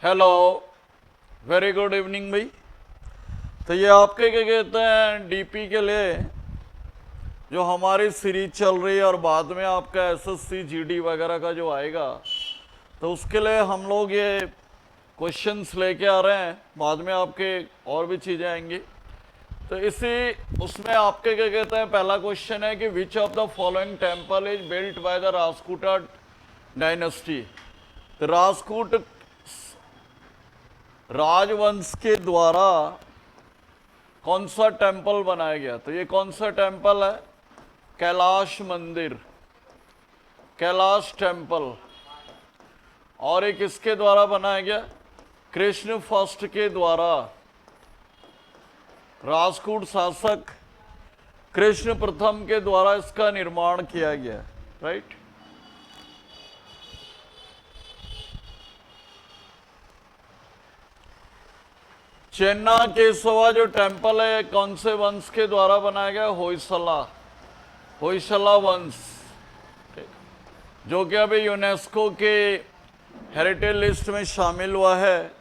Hello, very good evening भाई। तो ये आपके क्या कहते हैं डीपी के लिए जो हमारी सीरीज चल रही है और बाद में आपका एसएससी जीडी वगैरह का जो आएगा, तो उसके लिए हम लोग ये क्वेश्चंस लेके आ रहे हैं। बाद में आपके और भी चीज़ें आएंगी। तो इसी उसमें आपके क्या कहते हैं पहला क्वेश्चन है कि which of the following temple is built by the Rajputa dynasty. तो राजपूत राजवंश के द्वारा कौन सा टेम्पल बनाया गया? तो ये कौन सा टेम्पल है? कैलाश मंदिर, कैलाश टेम्पल। और ये किसके द्वारा बनाया गया? कृष्ण फर्स्ट के द्वारा। राजपूत शासक कृष्ण प्रथम के द्वारा इसका निर्माण किया गया, राइट। चेन्ना केशवा जो टेम्पल है कौन से वंश के द्वारा बनाया गया? होयसला, होयसला वंश, जो कि अभी यूनेस्को के हेरिटेज लिस्ट में शामिल हुआ है।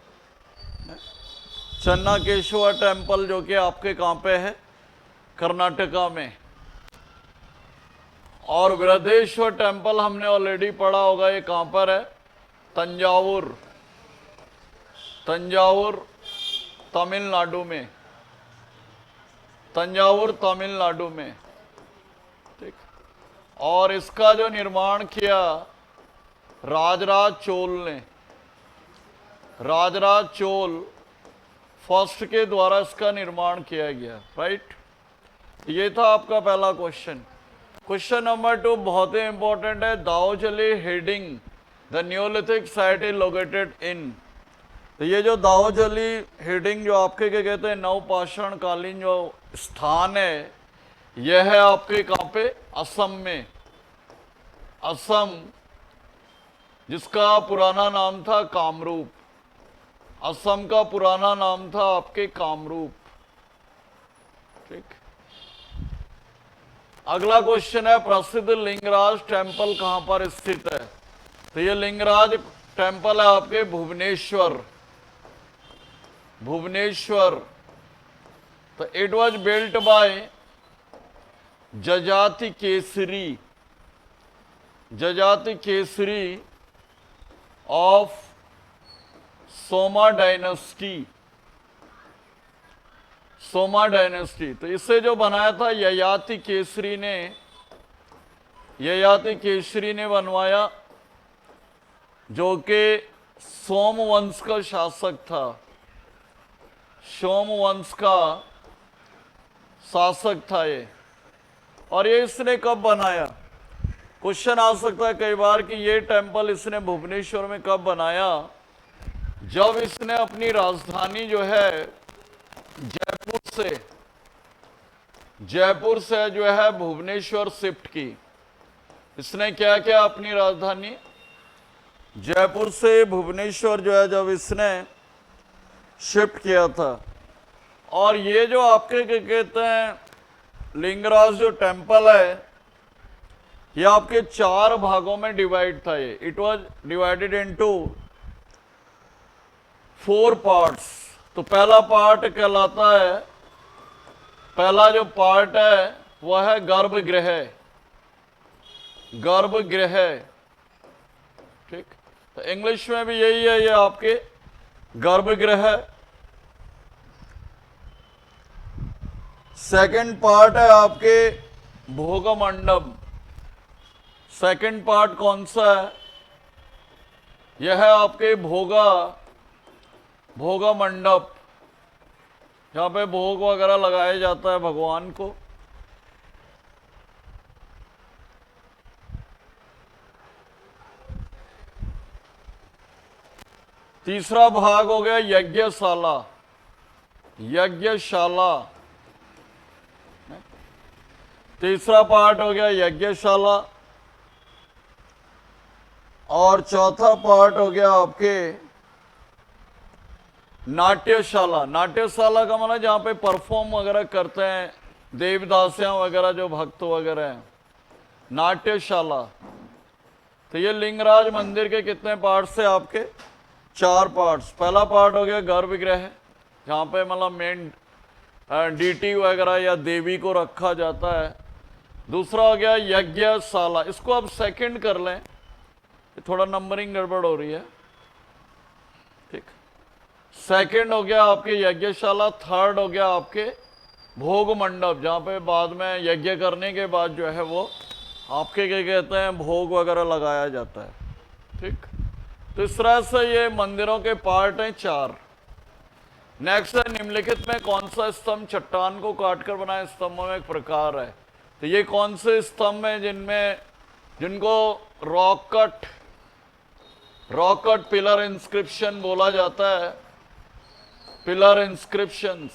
चेन्ना केशवा टेम्पल जो कि आपके कहाँ पे है? कर्नाटका में। और बृहदेश्वर टेम्पल हमने ऑलरेडी पढ़ा होगा, ये कहाँ पर है? तंजावुर, तंजावुर तमिलनाडु में, तंजावुर तमिलनाडु में, ठीक। और इसका जो निर्माण किया राजराज चोल ने, राजराज चोल फर्स्ट के द्वारा इसका निर्माण किया गया, राइट। ये था आपका पहला क्वेश्चन। क्वेश्चन नंबर 2 बहुत ही इंपॉर्टेंट है। Daojali heading the Neolithic site is located in. तो ये जो दाओजली हेडिंग जो आपके क्या कहते हैं नवपाषाण कालीन जो स्थान है, यह है आपके कहाँ पे? असम में। असम, जिसका पुराना नाम था कामरूप। असम का पुराना नाम था आपके कामरूप, ठीक। अगला क्वेश्चन है प्रसिद्ध लिंगराज टेम्पल कहां पर स्थित है? तो ये लिंगराज टेम्पल है आपके भुवनेश्वर, भुवनेश्वर। तो इट वॉज बिल्ट बाय जजाति केसरी, जजाति Kesari of Soma dynasty, Soma dynasty. तो इसे जो बनाया था ययाति केसरी ने, ययाति केसरी ने बनवाया, जो कि सोम वंश का शासक था, सोम वंश का शासक था ये। और ये इसने कब बनाया? क्वेश्चन आ सकता है कई बार कि ये टेम्पल इसने भुवनेश्वर में कब बनाया? जब इसने अपनी राजधानी जो है जयपुर से, जयपुर से जो है भुवनेश्वर शिफ्ट की। इसने क्या किया? अपनी राजधानी जयपुर से भुवनेश्वर जो है जब इसने शिफ्ट किया था। और ये जो आपके क्या कहते हैं लिंगराज जो टेम्पल है, ये आपके 4 भागों में डिवाइड था। ये it was divided into 4 parts. तो पहला पार्ट कहलाता है, पहला जो पार्ट है वह है गर्भगृह, गर्भगृह, ठीक। तो इंग्लिश में भी यही है, ये आपके गर्भगृह। सेकंड पार्ट है आपके भोग मंडप। सेकंड पार्ट कौन सा है? यह है आपके भोगा, भोगा मंडप, जहां पे भोग वगैरह लगाया जाता है भगवान को। तीसरा भाग हो गया यज्ञशाला, यज्ञशाला। तीसरा पार्ट हो गया यज्ञशाला। और चौथा पार्ट हो गया आपके नाट्यशाला। नाट्यशाला का मतलब जहां पे परफॉर्म वगैरह करते हैं देवदासियां वगैरह जो भक्त वगैरह हैं, नाट्यशाला। तो ये लिंगराज मंदिर के कितने पार्ट से? आपके 4 पार्ट्स। पहला पार्ट हो गया गर्भगृह, जहाँ पे मतलब मेन डीटी वगैरह या देवी को रखा जाता है। दूसरा हो गया यज्ञशाला, इसको आप सेकंड कर लें, थोड़ा नंबरिंग गड़बड़ हो रही है, ठीक। सेकंड हो गया आपके यज्ञशाला। थर्ड हो गया आपके भोग मंडप, जहाँ पे बाद में यज्ञ करने के बाद जो है वो आपके क्या कहते हैं भोग वगैरह लगाया जाता है, ठीक। तो इस तरह से ये मंदिरों के पार्ट हैं 4। नेक्स्ट है निम्नलिखित में कौन सा स्तंभ चट्टान को काटकर बनाए स्तंभों में एक प्रकार है। तो ये कौन से स्तंभ हैं जिनको रॉक कट पिलर इंस्क्रिप्शन बोला जाता है, पिलर इंस्क्रिप्शंस।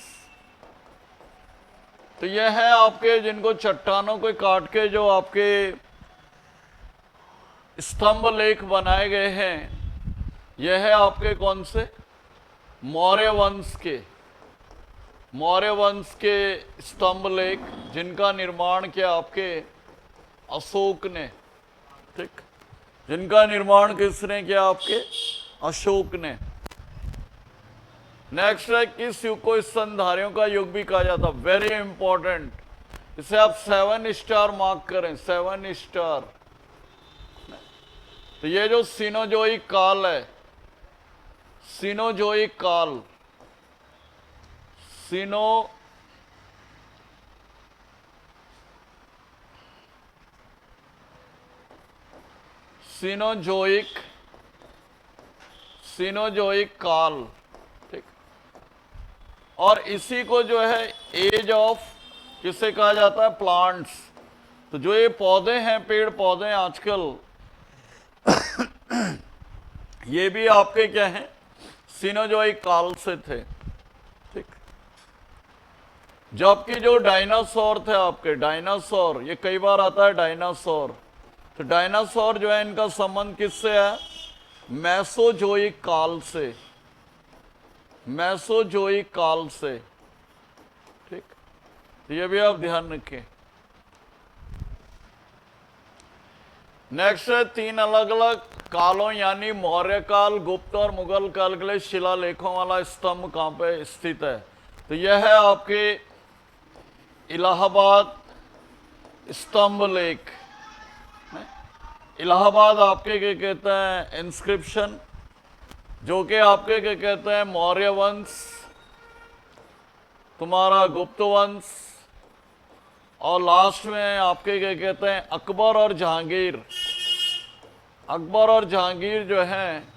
तो ये है आपके जिनको चट्टानों को काट के जो आपके स्तंभ लेख बनाए गए हैं, यह है आपके कौन से मौर्य वंश के स्तंभ लेख, जिनका निर्माण किया आपके अशोक ने, ठीक। जिनका निर्माण किसने किया, आपके अशोक ने। नेक्स्ट है किस युग को स्तनधारियों का युग भी कहा जाता, वेरी इंपॉर्टेंट। इसे आप 7 स्टार मार्क करें, 7 स्टार। तो ये जो सीनोजोइक काल है, सीनोजोइक काल, सीनोजोइक काल, ठीक। और इसी को जो है एज ऑफ किसे कहा जाता है, प्लांट्स। तो जो ये पौधे हैं, पेड़ पौधे आजकल ये भी आपके क्या हैं, सीनोजोइक काल से थे, ठीक। जबकि जो डायनासोर थे आपके, डायनासोर, ये कई बार आता है डायनासोर। तो डायनासोर जो है इनका संबंध किससे है, मेसोजोइक काल से, मेसोजोइक काल से, ठीक। तो ये भी आप ध्यान रखें। नेक्स्ट है 3 अलग अलग कालों यानी मौर्य काल, गुप्त और मुगल काल के लिए शिलालेखों वाला स्तंभ कहां पे स्थित है। तो यह है आपके इलाहाबाद स्तंभ लेख। इलाहाबाद आपके क्या कहते हैं इंस्क्रिप्शन, जो कि आपके क्या कहते हैं मौर्य वंश, तुम्हारा गुप्त वंश, और लास्ट में आपके क्या कहते हैं अकबर और जहांगीर। अकबर और जहांगीर जो हैं,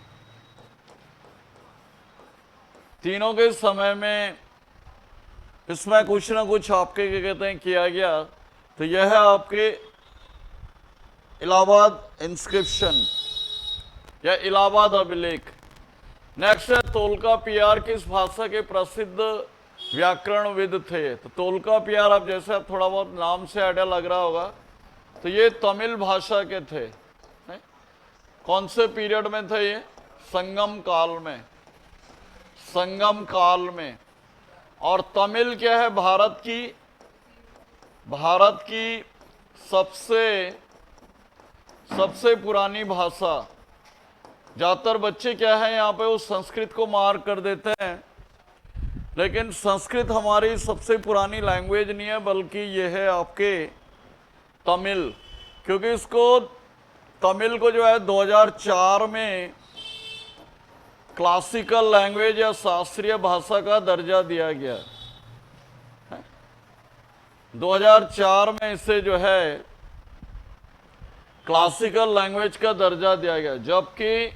तीनों के समय में इसमें कुछ ना कुछ आपके क्या कहते हैं किया गया। तो यह है आपके इलाहाबाद इंस्क्रिप्शन या इलाहाबाद अभिलेख। नेक्स्ट है तोलकापियार किस भाषा के प्रसिद्ध व्याकरणविद थे। तो तोलकापियार, आप जैसे आप थोड़ा बहुत नाम से आइडिया लग रहा होगा, तो ये तमिल भाषा के थे। कौन से पीरियड में थे ये, संगम काल में, संगम काल में। और तमिल क्या है, भारत की सबसे पुरानी भाषा। ज्यादातर बच्चे क्या है यहाँ पे वो संस्कृत को मार कर देते हैं, लेकिन संस्कृत हमारी सबसे पुरानी लैंग्वेज नहीं है, बल्कि ये है आपके तमिल। क्योंकि इसको तमिल को जो है 2004 में क्लासिकल लैंग्वेज या शास्त्रीय भाषा का दर्जा दिया गया। 2004 में इसे जो है क्लासिकल लैंग्वेज का दर्जा दिया गया। जबकि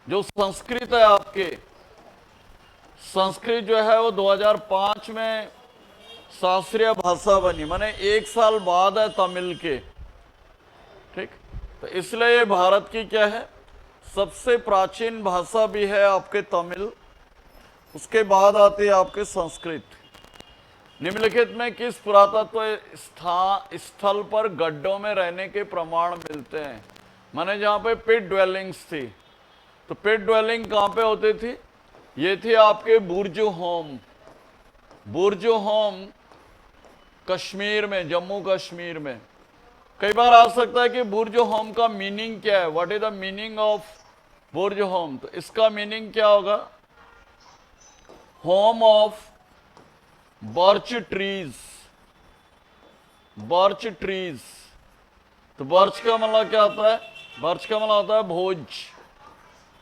जो संस्कृत है आपके, संस्कृत जो है वो 2005 में शास्त्रीय भाषा बनी, माने 1 साल बाद है तमिल के, ठीक। तो इसलिए ये भारत की क्या है सबसे प्राचीन भाषा भी है आपके तमिल। उसके बाद आती है आपके संस्कृत। निम्नलिखित में किस पुरातत्व स्थल पर गड्ढों में रहने के प्रमाण मिलते हैं, माने जहाँ पे पिट ड्वेलिंग्स थी। तो पिट ड्वेलिंग कहाँ पे होती थी, ये थी आपके बुर्जु होम कश्मीर में, जम्मू कश्मीर में। कई बार आ सकता है कि बुर्जु होम का मीनिंग क्या है, what is the meaning of Burj home, तो इसका मीनिंग क्या होगा? Home of birch trees. Birch trees, तो बर्च का मतलब क्या होता है? बर्च का मतलब होता है भोज।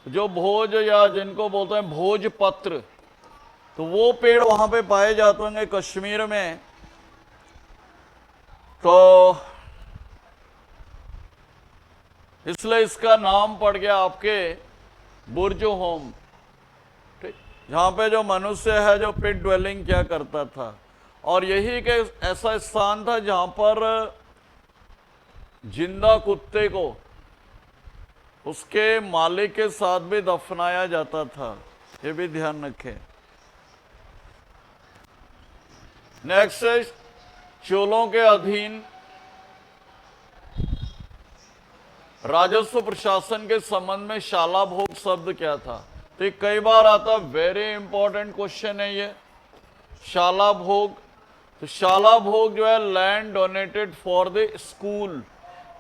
जो भोज या जिनको बोलते हैं भोज पत्र, तो वो पेड़ वहां पे पाए जाते होंगे कश्मीर में। तो इसलिए इसका नाम पड़ गया आपके बुर्ज होम, ठीक, जहां पे जो मनुष्य है जो पिट ड्वेलिंग क्या करता था। और यही के ऐसा स्थान था जहां पर जिंदा कुत्ते को उसके मालिक के साथ भी दफनाया जाता था, ये भी ध्यान रखें। नेक्स्ट है चोलों के अधीन राजस्व प्रशासन के संबंध में शाला भोग शब्द क्या था? तो ये कई बार आता, वेरी इंपॉर्टेंट क्वेश्चन है ये, शाला भोग। तो शाला भोग जो है land donated for the school,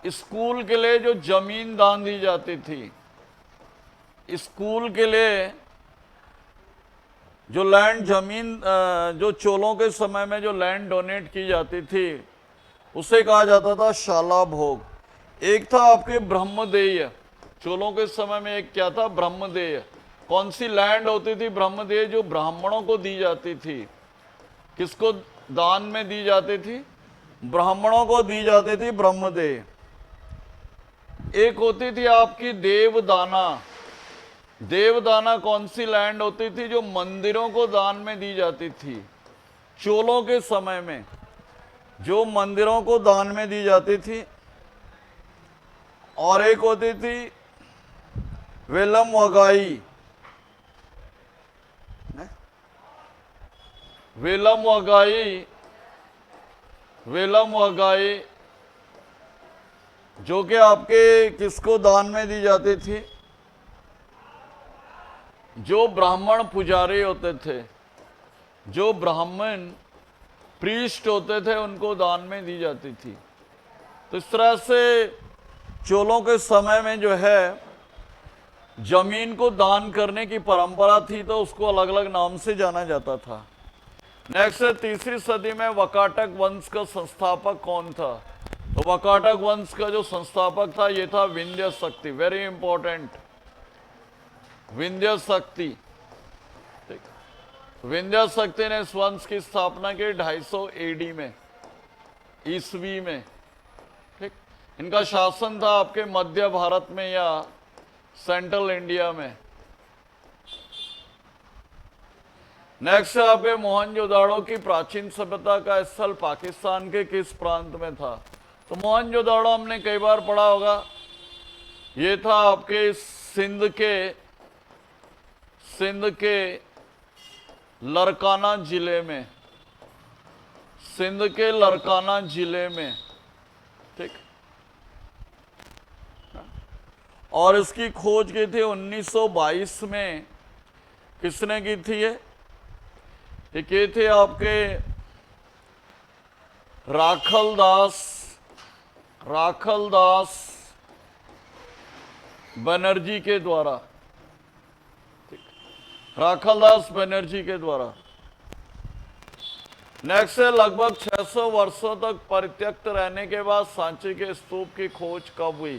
school के लिए जो जमीन दान दी जाती थी, स्कूल के लिए जो लैंड जमीन जो चोलों के समय में जो लैंड डोनेट की जाती थी उसे कहा जाता था शाला भोग। एक था आपके ब्रह्मदेय, चोलों के समय में एक क्या था? ब्रह्मदेय। कौन सी लैंड होती थी ब्रह्मदेय? जो ब्राह्मणों को दी जाती थी। किसको दान में दी जाती थी? ब्राह्मणों को दी जाती थी ब्रह्मदेय। एक होती थी आपकी देवदाना। देवदाना कौन सी लैंड होती थी? जो मंदिरों को दान में दी जाती थी चोलों के समय में, जो मंदिरों को दान में दी जाती थी। और एक होती थी वेलम वगाई। वेलम वगाई, वेलम वगाई जो कि आपके किसको दान में दी जाती थी? जो ब्राह्मण पुजारी होते थे, जो ब्राह्मण प्रीस्ट होते थे, उनको दान में दी जाती थी। तो इस तरह से चोलों के समय में जो है जमीन को दान करने की परंपरा थी, तो उसको अलग अलग नाम से जाना जाता था। नेक्स्ट है तीसरी सदी में वकाटक वंश का संस्थापक कौन था? तो वकाटक वंश का जो संस्थापक था ये था विंध्य शक्ति, वेरी इंपॉर्टेंट, विंध्य शक्ति। ठीक, विंध्य शक्ति ने इस वंश की स्थापना की 250 एडी में, ईस्वी में। ठीक, इनका शासन था आपके मध्य भारत में या सेंट्रल इंडिया में। नेक्स्ट है आपके मोहनजोदाड़ो की प्राचीन सभ्यता का स्थल पाकिस्तान के किस प्रांत में था? तो मोहनजोदाड़ो हमने कई बार पढ़ा होगा, ये था आपके सिंध के लरकाना जिले में, सिंध के लरकाना जिले में। ठीक, और इसकी खोज की थी 1922 में। किसने की थी ये थे आपके राखल दास बनर्जी के द्वारा। राखल दास बनर्जी के द्वारा। नेक्स्ट है लगभग 600 वर्षों तक परित्यक्त रहने के बाद सांची के स्तूप की खोज कब हुई?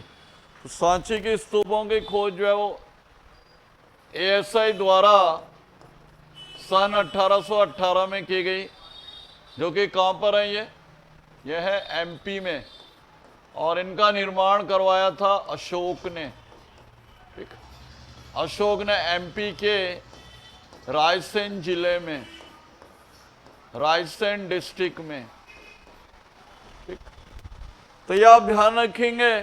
तो सांची के स्तूपों की खोज जो है वो ASI द्वारा सन 1818 में की गई, जो कि कहां पर है? ये है MP में, और इनका निर्माण करवाया था अशोक ने। ठीक, अशोक ने MP के रायसेन जिले में, रायसेन डिस्ट्रिक्ट में। ठीक, तो ये आप ध्यान रखेंगे।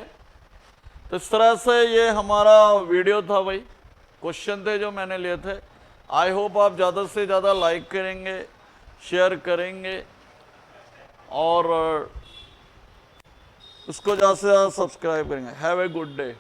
तो इस तरह से ये हमारा वीडियो था भाई, क्वेश्चन थे जो मैंने लिए थे। आई होप आप ज़्यादा से ज़्यादा लाइक करेंगे, शेयर करेंगे और उसको ज़्यादा से ज़्यादा सब्सक्राइब करेंगे। Have a good day.